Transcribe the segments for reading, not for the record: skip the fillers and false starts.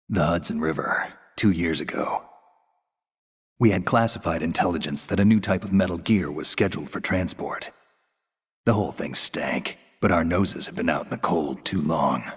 The Hudson River, 2 years ago. We had classified intelligence that a new type of metal gear was scheduled for transport. The whole thing stank, but our noses had been out in the cold too long.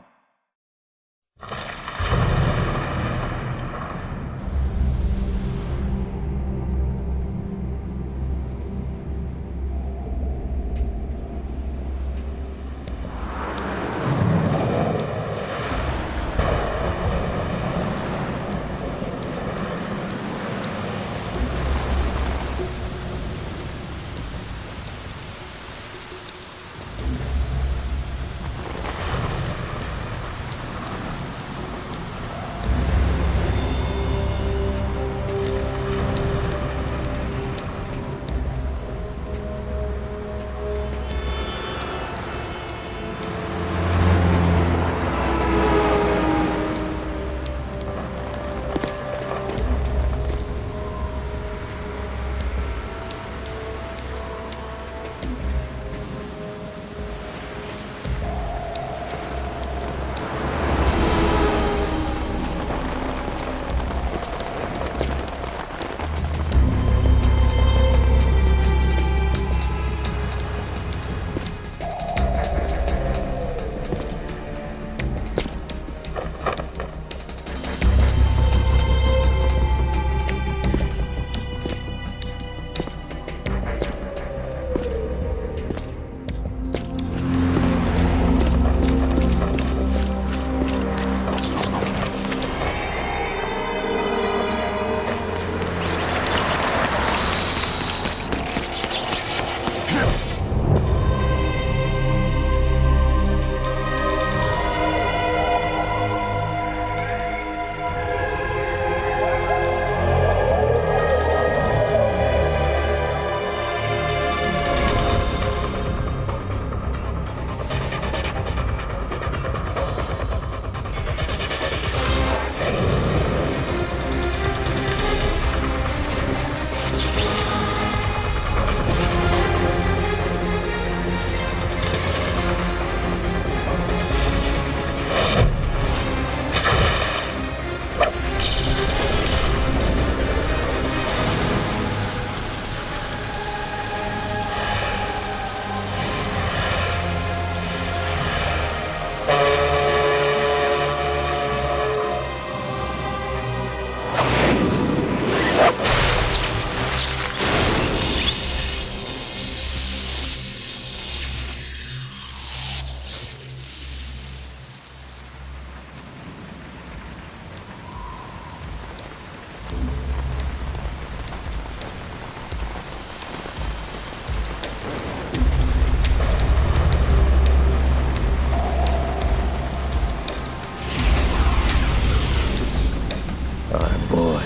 Our boy,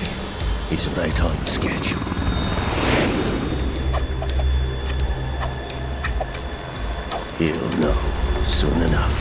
he's right on schedule. He'll know soon enough.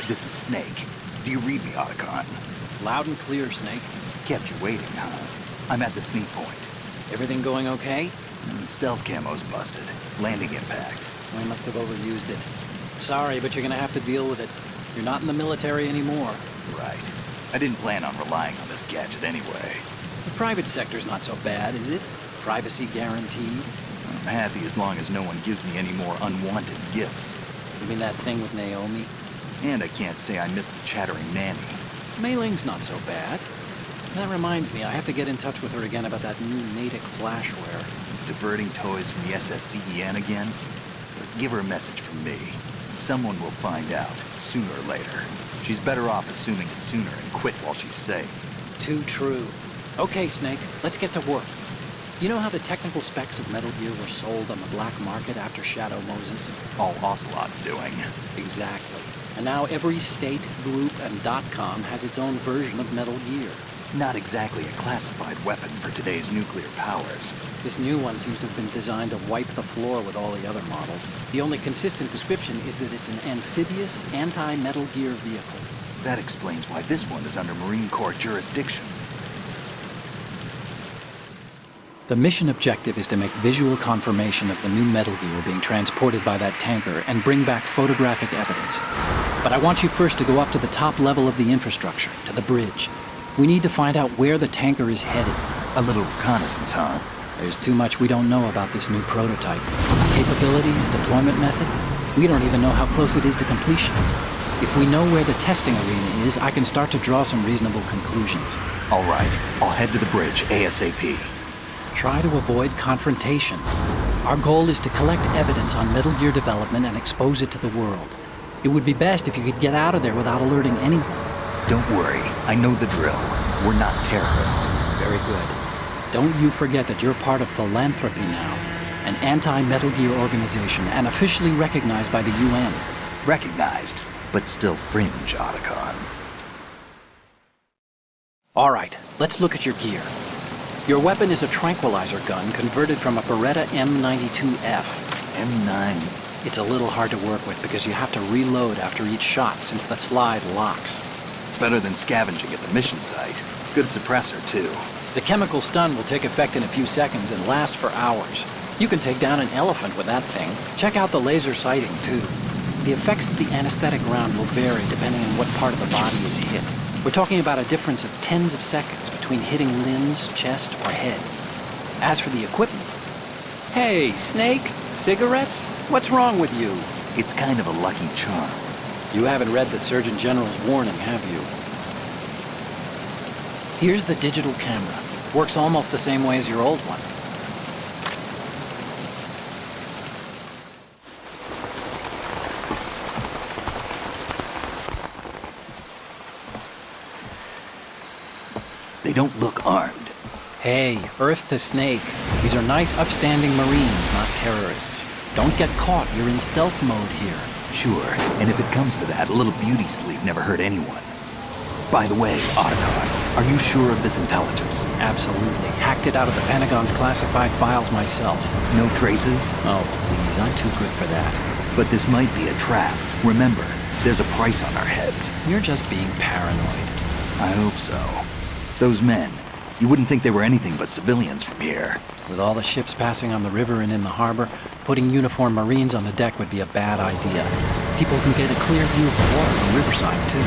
This is Snake. Do you read me, Otacon? Loud and clear, Snake. Kept you waiting, huh? I'm at the sneak point. Everything going okay? Stealth camo's busted. Landing impact. I must have overused it. Sorry, but you're gonna have to deal with it. You're not in the military anymore. Right. I didn't plan on relying on this gadget anyway. The private sector's not so bad, is it? Privacy guaranteed. I'm happy as long as no one gives me any more unwanted gifts. You mean that thing with Naomi? And I can't say I miss the chattering nanny. Mei Ling's not so bad. That reminds me, I have to get in touch with her again about that new Natick flashware. Diverting toys from the SSCEN again? Give her a message from me. Someone will find out, sooner or later. She's better off assuming it sooner and quit while she's safe. Too true. Okay, Snake, let's get to work. You know how the technical specs of Metal Gear were sold on the black market after Shadow Moses? All Ocelot's doing. Exactly. And now every state, group, and .com has its own version of Metal Gear. Not exactly a classified weapon for today's nuclear powers. This new one seems to have been designed to wipe the floor with all the other models. The only consistent description is that it's an amphibious, anti-Metal Gear vehicle. That explains why this one is under Marine Corps jurisdiction. The mission objective is to make visual confirmation of the new Metal Gear being transported by that tanker and bring back photographic evidence. But I want you first to go up to the top level of the infrastructure, to the bridge. We need to find out where the tanker is headed. A little reconnaissance, huh? There's too much we don't know about this new prototype. Capabilities, deployment method. We don't even know how close it is to completion. If we know where the testing arena is, I can start to draw some reasonable conclusions. All right, I'll head to the bridge ASAP. Try to avoid confrontations. Our goal is to collect evidence on Metal Gear development and expose it to the world. It would be best if you could get out of there without alerting anyone. Don't worry, I know the drill. We're not terrorists. Very good. Don't you forget that you're part of Philanthropy now, an anti-Metal Gear organization and officially recognized by the UN. Recognized, but still fringe, Otacon. All right, let's look at your gear. Your weapon is a tranquilizer gun converted from a Beretta M92F. M9. It's a little hard to work with because you have to reload after each shot since the slide locks. Better than scavenging at the mission site. Good suppressor, too. The chemical stun will take effect in a few seconds and last for hours. You can take down an elephant with that thing. Check out the laser sighting, too. The effects of the anesthetic round will vary depending on what part of the body is hit. We're talking about a difference of tens of seconds between hitting limbs, chest, or head. As for the equipment... Hey, Snake? Cigarettes? What's wrong with you? It's kind of a lucky charm. You haven't read the Surgeon General's warning, have you? Here's the digital camera. Works almost the same way as your old one. They don't look armed. Hey, Earth to Snake. These are nice, upstanding Marines, not terrorists. Don't get caught. You're in stealth mode here. Sure, and if it comes to that, a little beauty sleep never hurt anyone. By the way, Otacon, are you sure of this intelligence? Absolutely. Hacked it out of the Pentagon's classified files myself. No traces? Oh, please, I'm too good for that. But this might be a trap. Remember, there's a price on our heads. You're just being paranoid. I hope so. Those men, you wouldn't think they were anything but civilians from here. With all the ships passing on the river and in the harbor, putting uniformed Marines on the deck would be a bad idea. People can get a clear view of the water from Riverside, too.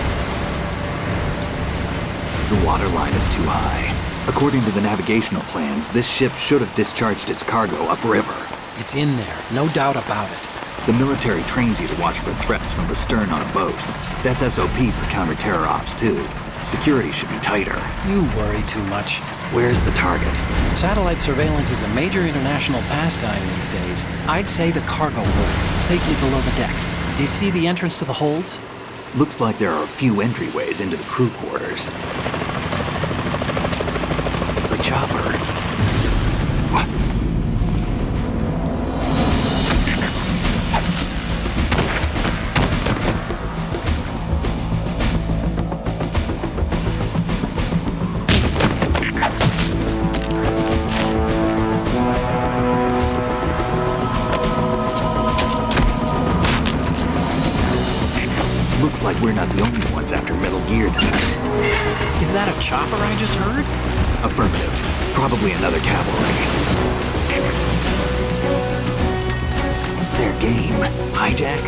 The water line is too high. According to the navigational plans, this ship should have discharged its cargo upriver. It's in there, no doubt about it. The military trains you to watch for threats from the stern on a boat. That's SOP for counter-terror ops, too. Security should be tighter. You worry too much. Where's the target? Satellite surveillance is a major international pastime these days. I'd say the cargo holds, safely below the deck. Do you see the entrance to the holds? Looks like there are a few entryways into the crew quarters. The chopper. What? Looks like we're not the only ones after Metal Gear tonight. Is that a chopper I just heard? Affirmative. Probably another cavalry. It's their game. Hijack?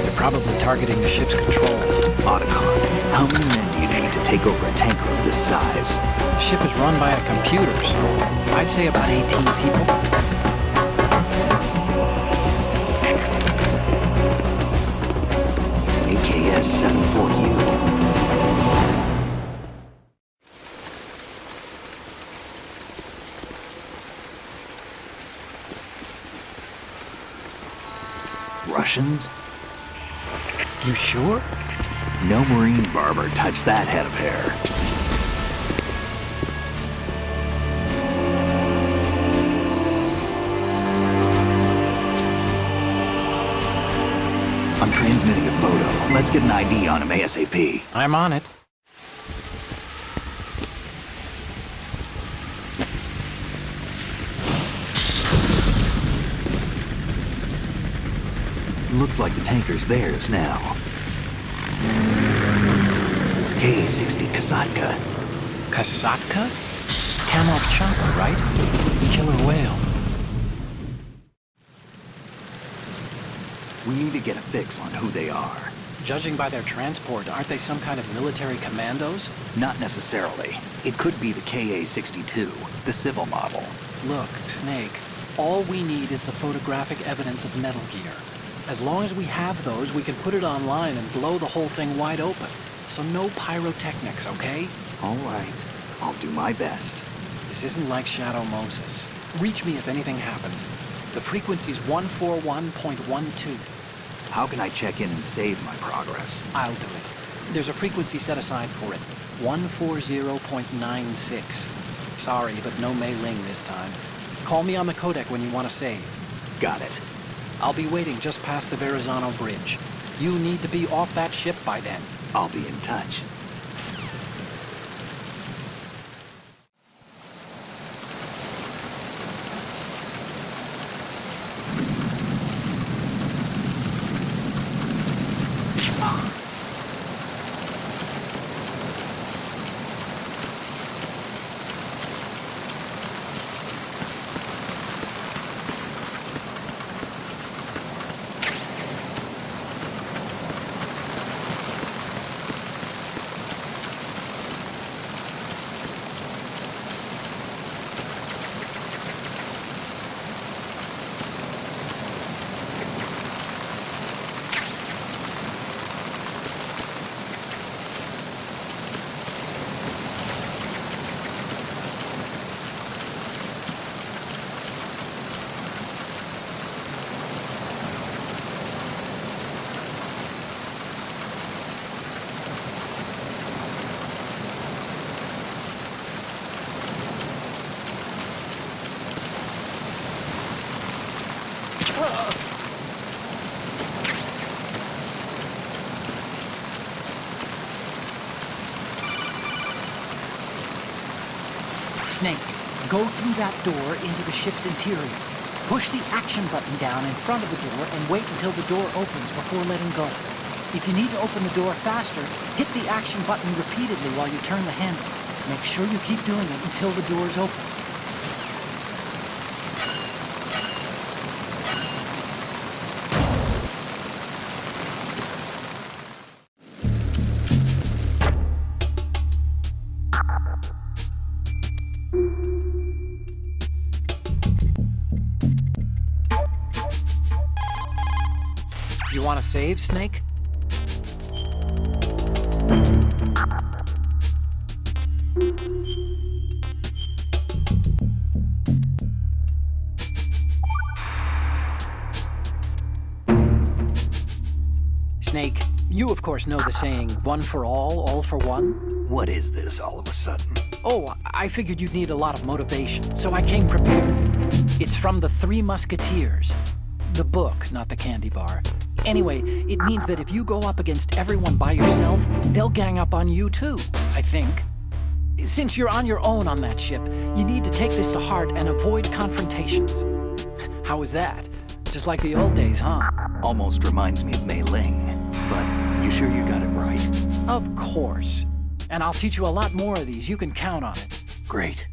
They're probably targeting the ship's controls. Otacon, how many men do you need to take over a tanker of this size? The ship is run by a computer, so I'd say about 18 people. AKS 74U. Russians? You sure? No Marine barber touched that head of hair. transmitting a photo. Let's get an ID on him ASAP. I'm on it. Looks like the tanker's theirs now. KA-60 Kasatka. Kasatka? Kamov chopper, right? Killer whale. We need to get a fix on who they are. Judging by their transport, aren't they some kind of military commandos? Not necessarily. It could be the KA-62, the civil model. Look, Snake, all we need is the photographic evidence of Metal Gear. As long as we have those, we can put it online and blow the whole thing wide open. So no pyrotechnics, okay? All right. I'll do my best. This isn't like Shadow Moses. Reach me if anything happens. The frequency's 141.12. How can I check in and save my progress? I'll do it. There's a frequency set aside for it. 140.96. Sorry, but no Mei Ling this time. Call me on the codec when you want to save. Got it. I'll be waiting just past the Verrazano Bridge. You need to be off that ship by then. I'll be in touch. Snake, go through that door into the ship's interior. Push the action button down in front of the door and wait until the door opens before letting go. If you need to open the door faster, hit the action button repeatedly while you turn the handle. Make sure you keep doing it until the door is open. You want to save, Snake? Snake, you of course know the saying, one for all for one? What is this all of a sudden? Oh, I figured you'd need a lot of motivation, so I came prepared. It's from the Three Musketeers. The book, not the candy bar. Anyway, it means that if you go up against everyone by yourself, they'll gang up on you too, I think. Since you're on your own on that ship, you need to take this to heart and avoid confrontations. How was that? Just like the old days, huh? Almost reminds me of Mei Ling, but you sure you got it right? Of course. And I'll teach you a lot more of these. You can count on it. Great.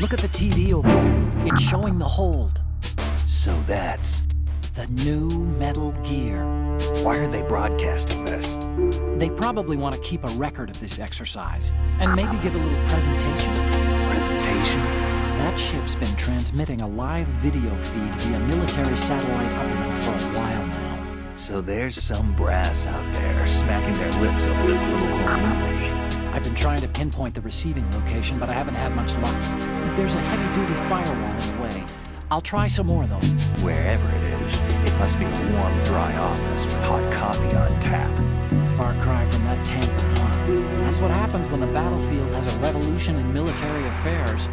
Look at the TV over there. It's showing the hold. So that's... The new Metal Gear. Why are they broadcasting this? They probably want to keep a record of this exercise, and maybe give a little presentation. Presentation? That ship's been transmitting a live video feed via military satellite uplink for a while now. So there's some brass out there smacking their lips over this little home movie. I've been trying to pinpoint the receiving location, but I haven't had much luck. There's a heavy-duty firewall in the way. I'll try some more, though. Wherever it is, it must be a warm, dry office with hot coffee on tap. Far cry from that tanker, huh? That's what happens when the battlefield has a revolution in military affairs.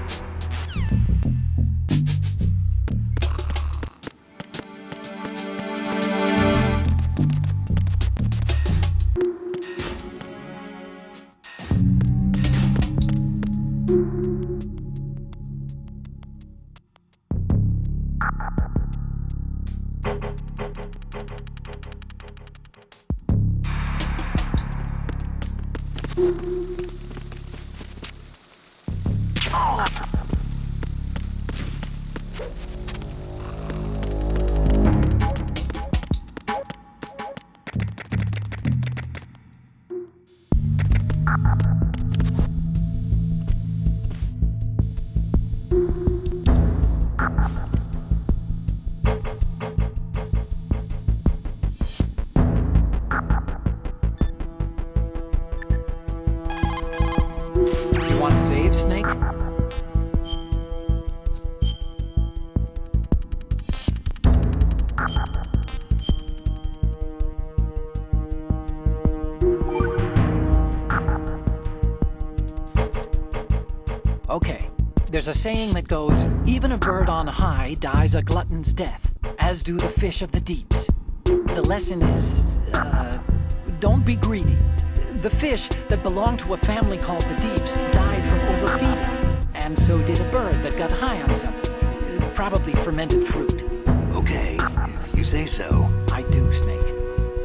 Want to save, Snake? Okay, there's a saying that goes, even a bird on high dies a glutton's death, as do the fish of the deeps. The lesson is, don't be greedy. The fish that belonged to a family called the Deeps died from overfeeding, and so did a bird that got high on something, probably fermented fruit. Okay, if you say so. I do, Snake.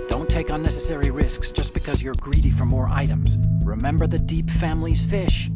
Don't take unnecessary risks just because you're greedy for more items. Remember the Deep family's fish.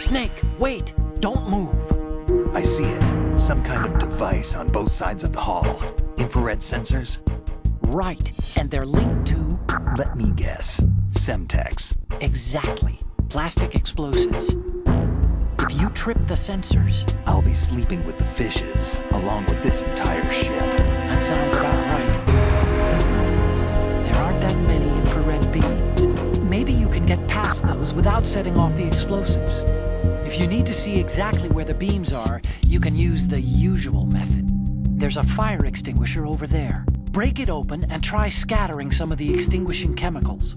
Snake, wait! Don't move! I see it. Some kind of device on both sides of the hall. Infrared sensors? Right, and they're linked to... Let me guess. Semtex. Exactly. Plastic explosives. If you trip the sensors... I'll be sleeping with the fishes, along with this entire ship. That sounds about right. There aren't that many infrared beams. Maybe you can get past those without setting off the explosives. If you need to see exactly where the beams are, you can use the usual method. There's a fire extinguisher over there. Break it open and try scattering some of the extinguishing chemicals.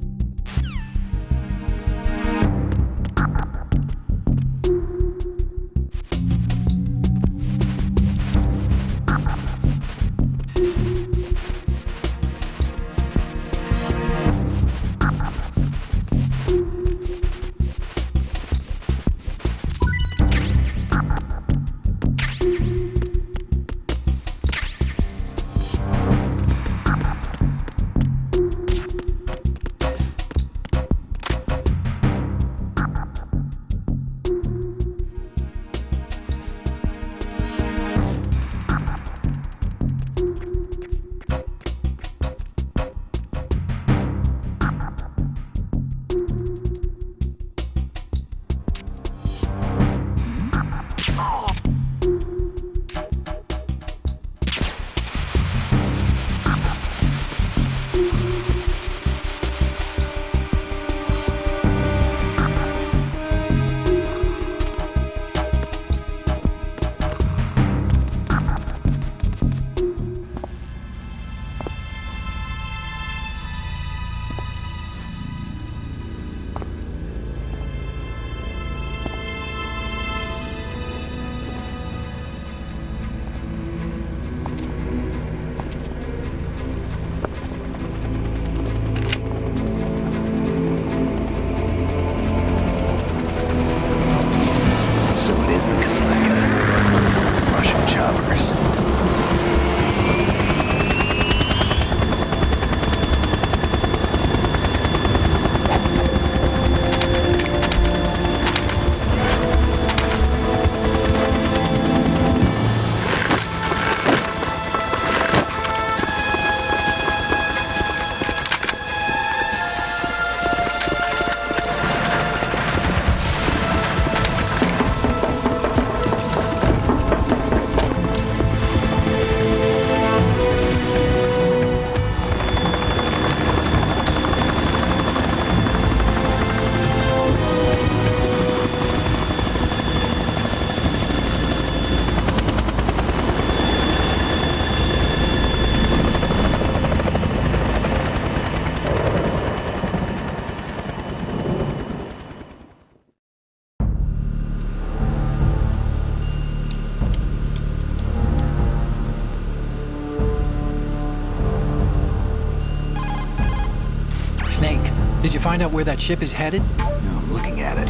Did you find out where that ship is headed? I'm looking at it.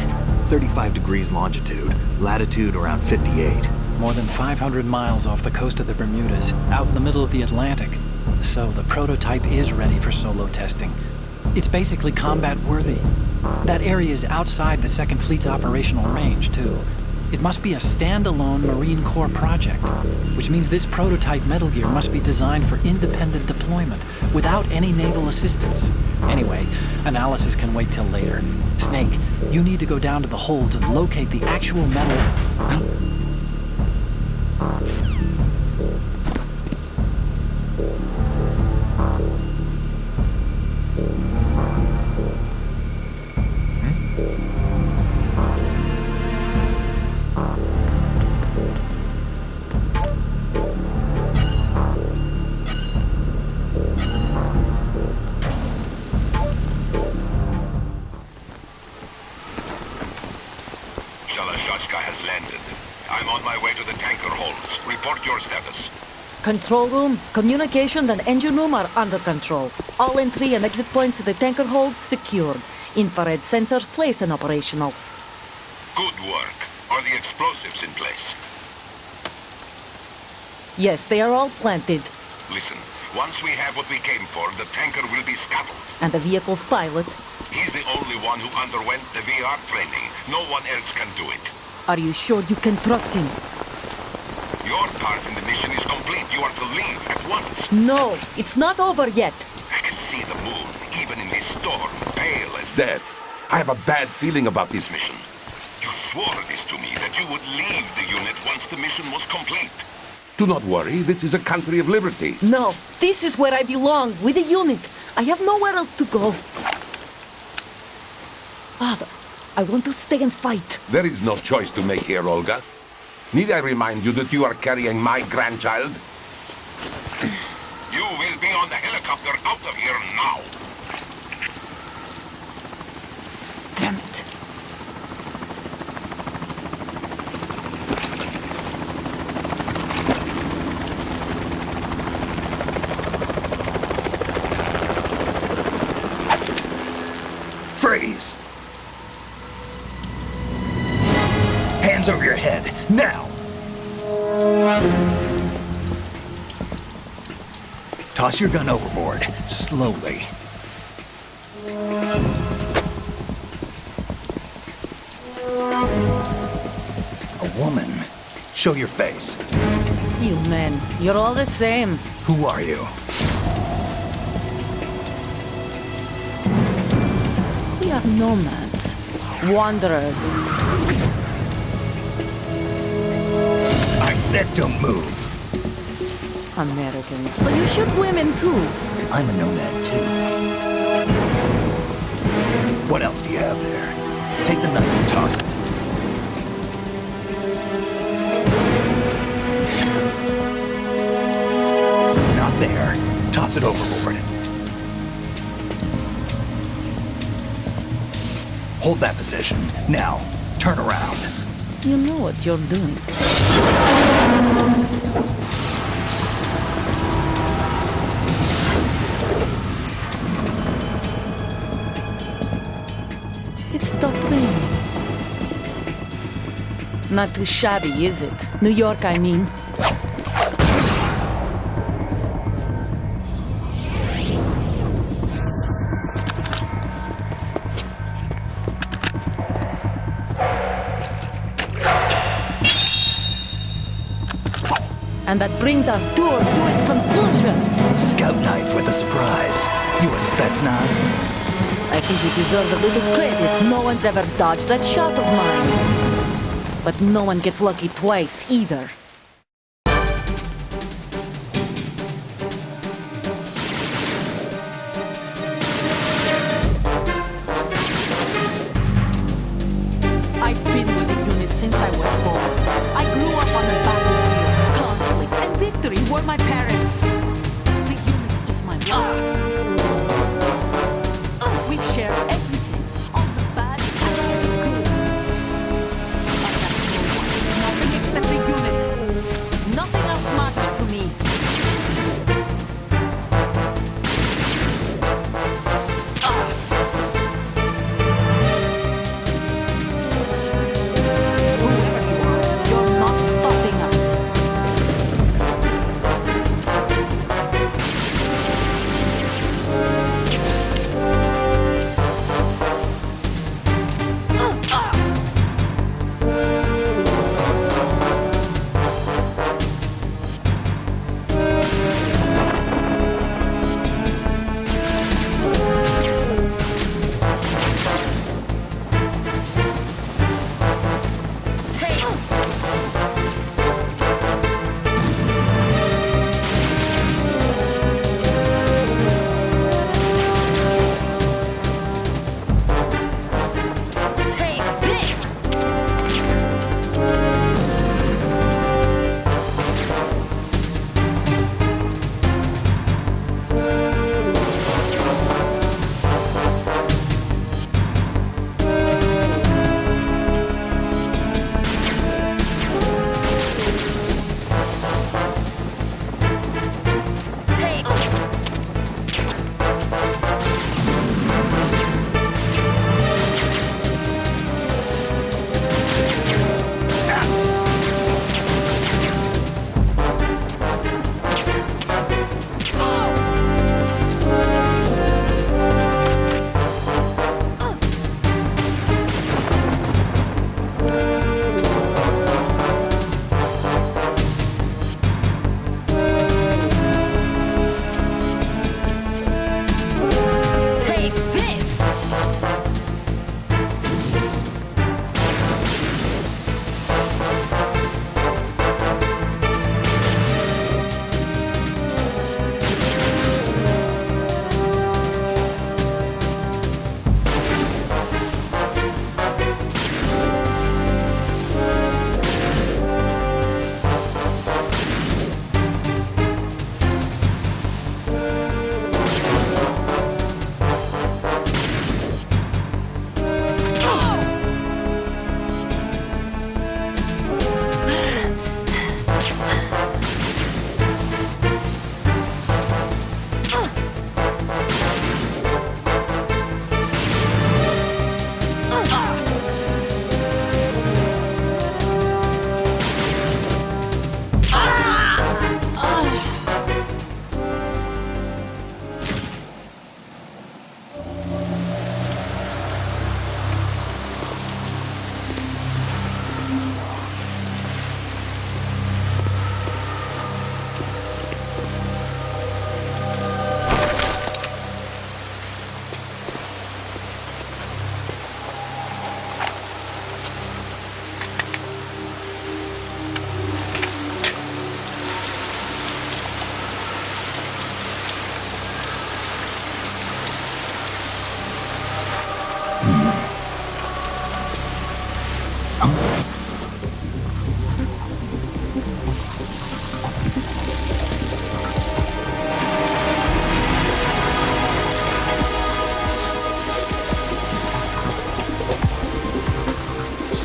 35 degrees longitude, latitude around 58. More than 500 miles off the coast of the Bermudas, out in the middle of the Atlantic. So the prototype is ready for solo testing. It's basically combat-worthy. That area is outside the Second Fleet's operational range, too. It must be a standalone Marine Corps project, which means this prototype Metal Gear must be designed for independent deployment, without any naval assistance. Anyway, analysis can wait till later. Snake, you need to go down to the holds and locate the actual metal... Shalashaska has landed. I'm on my way to the tanker holds. Report your status. Control room, communications and engine room are under control. All entry and exit points to the tanker hold secured. Infrared sensors placed and operational. Good work. Are the explosives in place? Yes, they are all planted. Listen, once we have what we came for, the tanker will be scuttled. And the vehicle's pilot. He's the only one who underwent the VR training. No one else can do it. Are you sure you can trust him? Your part in the mission is complete. You are to leave at once. No, it's not over yet. I can see the moon, even in this storm, pale as death. I have a bad feeling about this mission. You swore this to me, that you would leave the unit once the mission was complete. Do not worry, this is a country of liberty. No, this is where I belong, with the unit. I have nowhere else to go. Father, I want to stay and fight. There is no choice to make here, Olga. Need I remind you that you are carrying my grandchild? You will be on the helicopter out of here now. Damn it. Freeze! Hands over your head, now! Toss your gun overboard, slowly. A woman. Show your face. You men, you're all the same. Who are you? We are nomads. Wanderers. I said don't move. Americans. So you shoot women too. I'm a nomad too. What else do you have there? Take the knife and toss it. Not there. Toss it overboard. Hold that position. Now, turn around. You know what you're doing. It stopped raining. Not too shabby, is it? New York, I mean. And that brings our tour to its conclusion. Scout knife with a surprise. You a Spetsnaz? I think you deserve a little credit. No one's ever dodged that shot of mine. But no one gets lucky twice, either. I've been with the unit since I was born. I grew up on the battlefield. Conflict and victory were my parents. The unit is my life. We share everything, all the bad and the good. I have no one, nothing except the unit.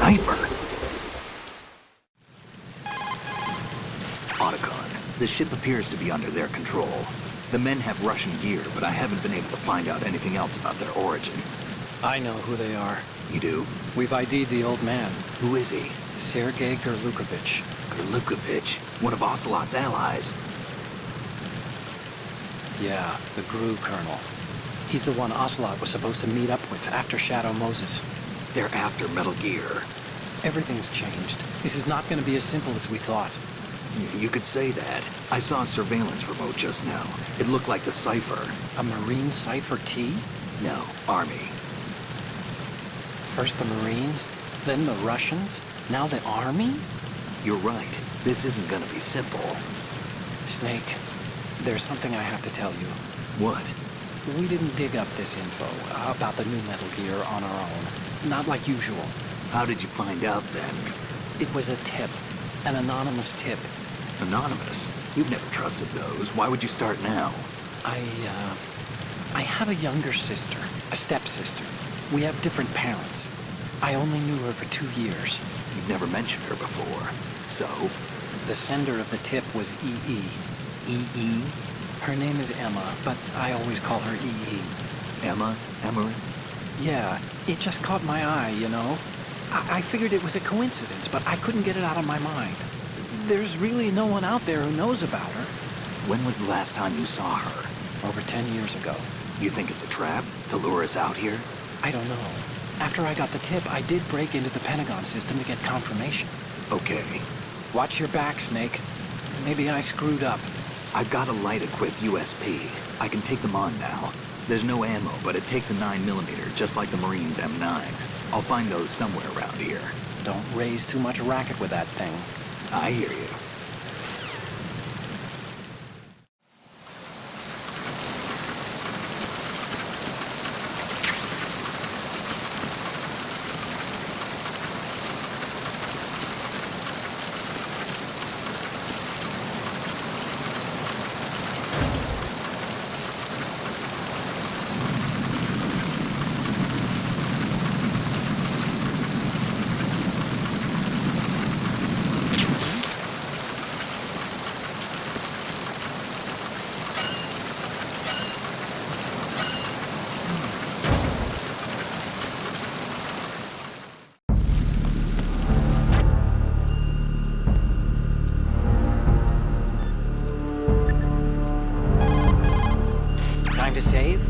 cipher. Otacon, the ship appears to be under their control. The men have Russian gear, but I haven't been able to find out anything else about their origin. I know who they are. You do? We've ID'd the old man, Who is he? Sergei Gerlukovich. Gerlukovich, one of Ocelot's allies. Yeah, the GRU colonel. He's the one Ocelot was supposed to meet up with after Shadow Moses. They're after Metal Gear. Everything's changed. This is not going to be as simple as we thought. You could say that. I saw a surveillance remote just now. It looked like the cipher. A Marine Cipher T? No, Army. First the Marines, then the Russians, now the Army? You're right. This isn't gonna be simple. Snake, there's something I have to tell you. What? We didn't dig up this info about the new Metal Gear on our own. Not like usual. How did you find out then? It was a tip. An anonymous tip. Anonymous? You've never trusted those. Why would you start now? I have a younger sister, a stepsister. We have different parents. I only knew her for 2 years. You've never mentioned her before. So? The sender of the tip was EE. E.E.? Her name is Emma, but I always call her EE. Emma? Emery? Yeah, it just caught my eye, you know? I figured it was a coincidence, but I couldn't get it out of my mind. There's really no one out there who knows about her. When was the last time you saw her? Over 10 years ago. You think it's a trap to lure us out here? I don't know. After I got the tip, I did break into the Pentagon system to get confirmation. Okay. Watch your back, Snake. Maybe I screwed up. I've got a light-equipped USP. I can take them on now. There's no ammo, but it takes a 9mm, just like the Marines' M9. I'll find those somewhere around here. Don't raise too much racket with that thing. I hear you. Time to save?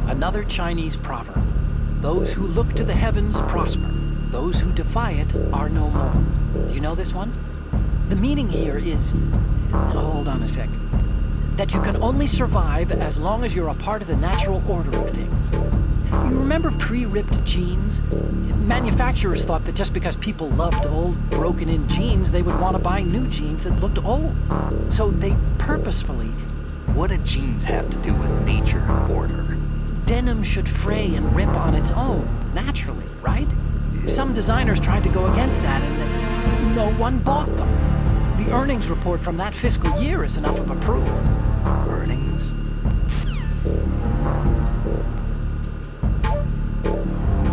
Another Chinese proverb. Those who look to the heavens prosper. Those who defy it are no more. Do you know this one? The meaning here is... Hold on a sec. That you can only survive as long as you're a part of the natural order of things. You remember pre-ripped jeans? Manufacturers thought that just because people loved old, broken-in jeans, they would want to buy new jeans that looked old. So they purposefully... What do jeans have to do with nature and order? Denim should fray and rip on its own, naturally, right? Some designers tried to go against that and no one bought them. The earnings report from that fiscal year is enough of a proof.